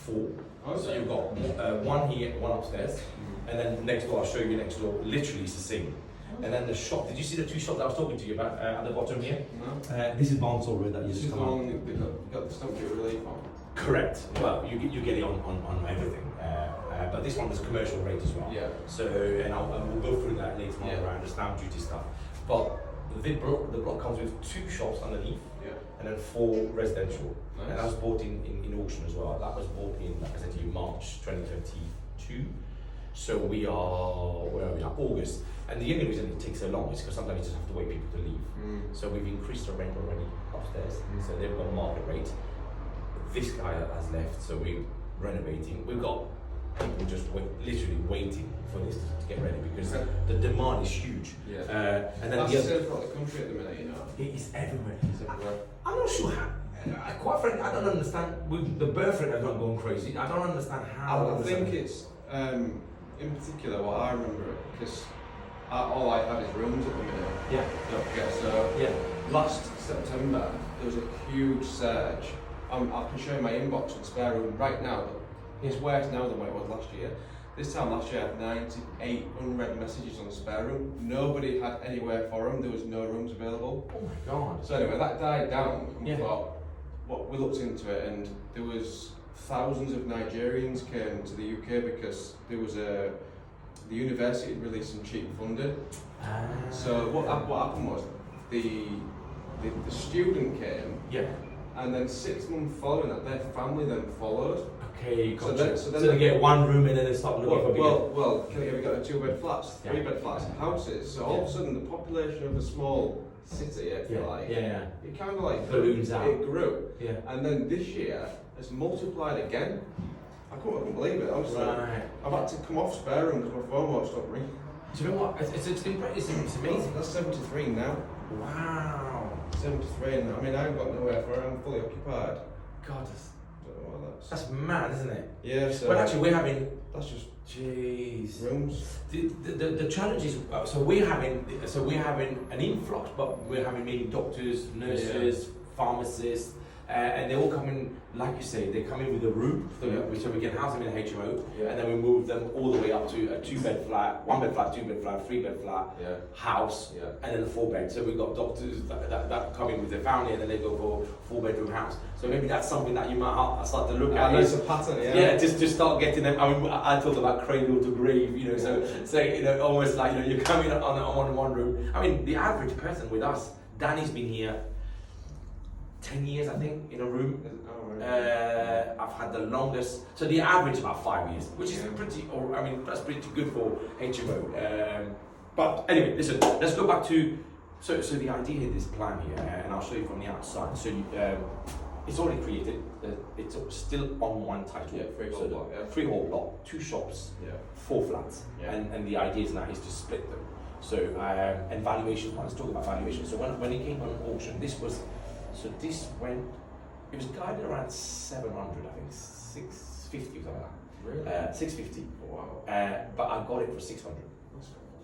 4. Okay. So you've got one here, one upstairs, and then next door, I'll show you next door, literally it's the same. And then the shop, did you see the 2 shops I was talking to you about at the bottom here? No. This is Barnsall Road that you This just is the come on. one that got the stamp duty relief on. Correct. Well, you get it on everything. But this one was commercial rate as well. Yeah. So, and we'll go through that later on around the stamp duty stuff. But the block comes with 2 shops underneath. And then 4 residential. Nice. And that was bought in auction as well. That was bought in, like I said to you, March 2022. So we are, where are we now? August. And the only reason it takes so long is because sometimes you just have to wait people to leave. So we've increased the rent already upstairs. So they've got market rate. This guy has left, so we're renovating. We've got people just literally waiting for this to get ready because the demand is huge. Yeah. And then That's the same throughout the country at the minute, you know. it is everywhere. It's everywhere. I'm not sure how. Quite frankly, I don't understand. With the birth rate has not gone crazy. I don't understand how. I think it's in particular what I remember because all I had is rooms at the minute. Yeah. Don't forget. So last September there was a huge surge. I can show you my inbox and spare room right now. It's worse now than what it was last year. This time last year I had 98 unread messages on the spare room. Nobody had anywhere for them. There was no rooms available. Oh my god. So anyway, that died down. And we thought, we looked into it, and there was thousands of Nigerians came to the UK because there was the university had released some cheap funding. So what happened was the student came. Yeah. And then 6 months following that, their family then followed. Okay, gotcha. So then they get 1 room and then they start looking for bigger. Well, we got 2-bed flats, 3-bed flats, houses. So all of a sudden, the population of a small city, if you like, it kind of like balloons out. It grew. Yeah. And then this year, it's multiplied again. I couldn't believe it, honestly. Right. I've had to come off spare room because my phone won't stop ringing. Do you know what? It's amazing. That's 73 now. Wow. 73 now. I mean, I haven't got nowhere for it. I'm fully occupied. God, Don't know what that's mad, isn't it? Yeah, so But actually, we're having. that's just Jeez. rooms. The challenge is so we're having an influx, but we're having maybe doctors, nurses, pharmacists, and they all come in, like you say, they come in with a room, so we can house them in a HMO, and then we move them all the way up to a 2-bed flat, 1-bed flat, 2-bed flat, 3-bed flat, house, and then a 4-bed. So we've got doctors that come in with their family, and then they go for 4-bedroom house. So maybe that's something that you might start to look at. There's a pattern, just start getting them. I mean, I talk about cradle to grave, you know. So you know, almost like you're coming on one room. I mean, the average person with us, Danny's been here 10 years, I think, in a room. I've had the longest, so the average about 5 years, which is that's pretty good for HMO. But anyway, listen, let's go back to, so the idea of this plan here, and I'll show you from the outside. So it's already created, it's still on one title. Freehold block. Freehold block, 2 shops, 4 flats, and the idea is now is to split them. So, and valuation, let's talk about valuation. So when it came on auction, this went, it was guided around 700, I think, 650 or something like that. Really? 650. Wow. But I got it for 600.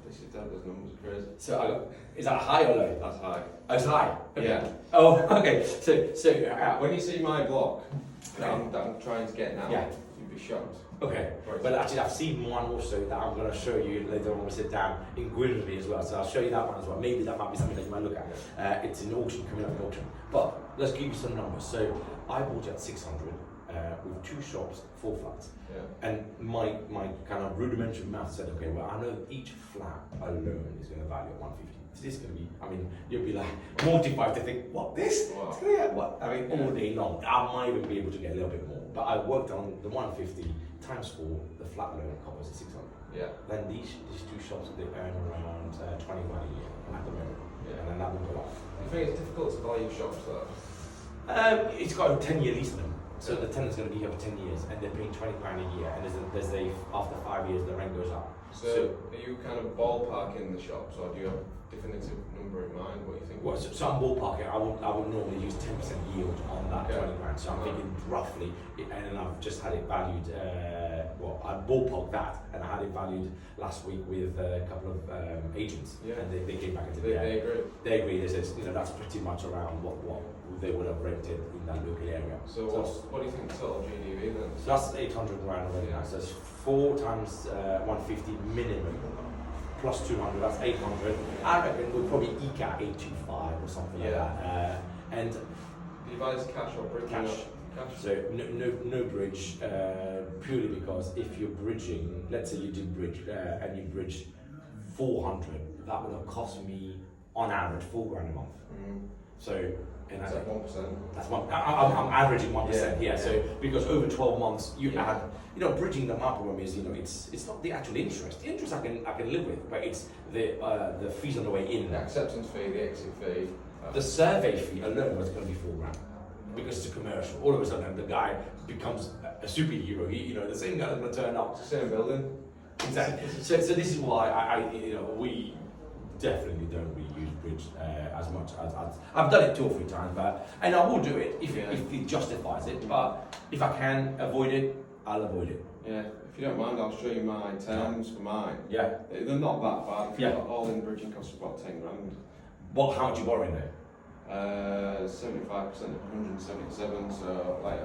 This is those numbers are crazy. So is that high or low? That's high. Oh, it's high. Okay. Yeah. Oh, okay. So when you see my block that I'm trying to get now, you'd be shocked. Okay. But actually, I've seen one also that I'm going to show you later on when we sit down in Grimsby as well. So I'll show you that one as well. Maybe that might be something that you might look at. It's in auction, coming up in auction. But let's give you some numbers. So I bought it at 600 with 2 shops, 4 flats. And my kind of rudimentary math said, okay, well, I know each flat alone is going to value at 150. So this is going to be, I mean, you'll be like mortified to think, what, this? Wow. It's going to get what? I mean, all day long. I might even be able to get a little bit more. But I worked on the 150 times 4, the flat alone covers at 600. Then these 2 shops, they earn around 20 grand a year at the moment. And then that will go up. You think it's difficult to value shops though? It's got a 10-year lease on them. So the tenant's going to be here for 10 years and they're paying 20 grand a year, and there's after 5 years the rent goes up. So are you kind of ballparking the shops, or do you have a definitive number in mind? What you think? Well, so I'm ballparking. I would normally use 10% yield on that Okay. 20 grand. So I'm thinking roughly, and then I've just had it valued. I ballparked that, and I had it valued last week with a couple of agents, and they came back into They agree. They agree. They said, that's pretty much around what they would have rented in that local area. So what do you think the total GDV then? So that's 800 grand already now. So it's 4 times 150 minimum. Plus 200, that's 800. I reckon we'll probably eke out 825 or something like that. And do you buy this cash or bridge? Cash. So no bridge, purely because if you're bridging, let's say you did bridge and you bridged 400, that would have cost me on average 4 grand a month. So and that's like 1%. That's one. I'm averaging 1% here. So because over 12 months you add, bridging the problem is, it's not the actual interest. The interest I can live with, but it's the fees on the way in. The acceptance fee, the exit fee. The survey fee alone was going to be 4 grand. Because it's a commercial. All of a sudden, the guy becomes a superhero. The same guy that's going to turn up. It's the same building. Exactly. So this is why we definitely don't really use bridge as much as I've done it 2 or 3 times, and I will do it if it justifies it. But if I can avoid it, I'll avoid it. Yeah. If you don't mind, I'll show you my terms for mine. Yeah. They're not that bad. Yeah. All in bridging costs about 10 grand. What? How much you borrowing there? 75% of 177, so like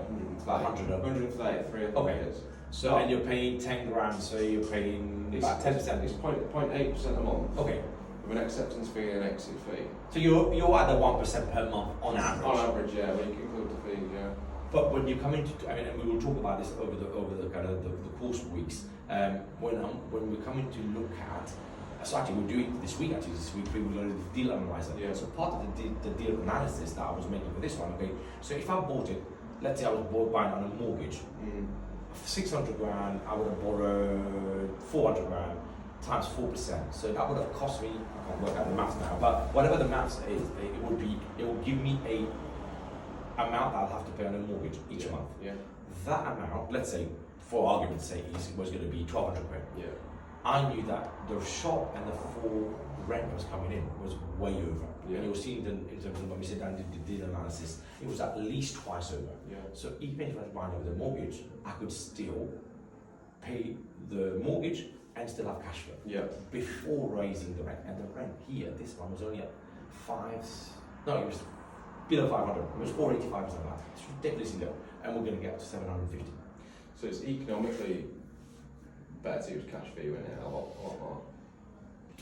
133 I think it is. So and you're paying 10 grand, so you're paying about 10%. It's 0.8% a month. Okay. With an acceptance fee and an exit fee. So you're at the 1% per month on average. On average, yeah. When you include the fees, yeah. But when you come into, and we will talk about this over the kind of the course of weeks. When we're coming to look at. So actually, we'll do it this week. This week we're going to do the deal analyzer. Yeah. So part of the deal analysis that I was making for this one. Okay. So if I bought it, let's say I was buying on a mortgage, 600 grand, I would have borrowed 400 grand times 4%. So that would have cost me. I can't work out the maths now, but whatever the maths is, it will give me a amount that I'll have to pay on a mortgage each month. Yeah. That amount, let's say, for argument's sake, was going to be 1,200 grand. Yeah. I knew that the shop and the full rent was coming in was way over. Yeah. And you'll see in terms of when we sit down and did the deal analysis, it was at least twice over. Yeah. So even if I was buying with a mortgage, I could still pay the mortgage and still have cash flow before raising the rent. And the rent here, this one was only at it was below 500. It was 485 something like that. It's ridiculously low. And we're going to get up to 750. So it's economically better to use cash fee when it a lot more.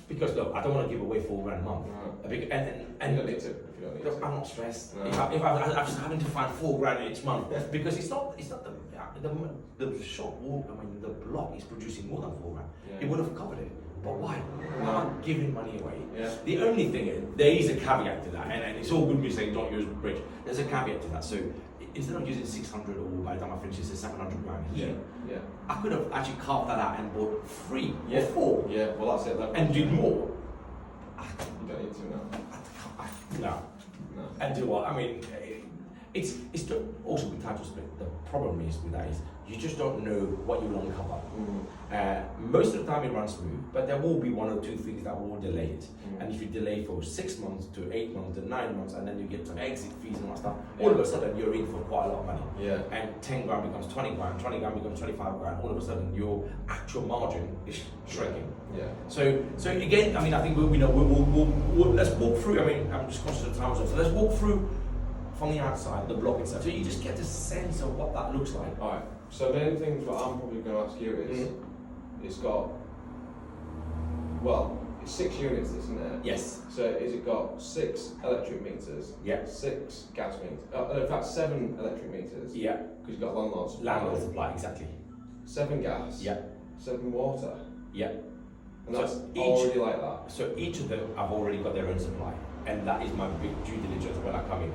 Because look, I don't want to give away 4 grand a month. And you don't need to. If you don't need to. I'm not stressed. No. If I'm just having to find 4 grand each month because it's not the shop wall. The block is producing more than 4 grand. Yeah. It would have covered it. But why? I'm not giving money away. Yeah. The only thing is, there is a caveat to that, and it's all good me saying don't use bridge. There's a caveat to that. So instead of using 600 or by the time I finish it's 700 grand here, I could have actually carved that out and bought 3 or 4. Yeah, well that's it. And do more. You don't need to now. No. And do what? It's also with title split. The problem is with that is you just don't know what you will uncover. Most of the time it runs smooth, but there will be 1 or 2 things that will delay it. And if you delay for 6 months to 8 months to 9 months, and then you get some exit fees and all that stuff, all of a sudden you're in for quite a lot of money. Yeah. And 10 grand becomes 20 grand, 20 grand becomes 25 grand. All of a sudden your actual margin is shrinking. Yeah. So again, I think we'll let's walk through. I'm just conscious of time, so let's walk through from the outside, the block itself. So you just get a sense of what that looks like. Alright, so the only things what I'm probably going to ask you is, it's got, it's 6 units, isn't it? Yes. So is it got 6 electric meters? Yeah. 6 gas meters? In fact, 7 electric meters? Yeah. Because you've got landlords. Landlord supply, exactly. 7 gas? Yeah. 7 water? Yeah. And that's already like that? So each of them have already got their own supply. And that is my big due diligence when I come in.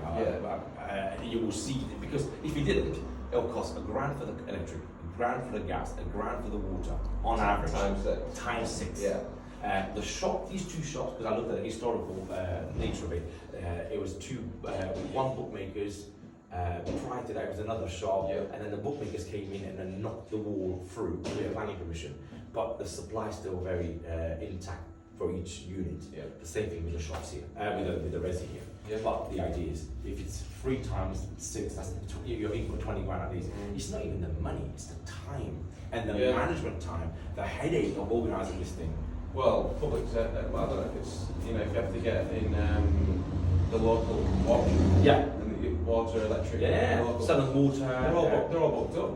You will see, because if you didn't, it'll cost £1 grand for the electric, £1 grand for the gas, £1 grand for the water, on average. Times 6. Yeah. The shop, these 2 shops, because I looked at the historical nature of it, it was 1 bookmakers, Prior to that, it was another shop, Yeah. and then the bookmakers came in and then knocked the wall through with planning permission. But the supply is still very intact for each unit. Yeah. The same thing with the shops here, with the resi here. Yeah. But the idea is, if it's 3 times 6, that's you're equal 20 grand at least. It's not even the money; it's the time and the Yeah. management time, the headache of organising this thing. Well, public sector, well, I don't know if it's, you know, if you have to get in the local auction, Yeah. and the water, electric, Yeah. local, Southern Water. they're all booked up.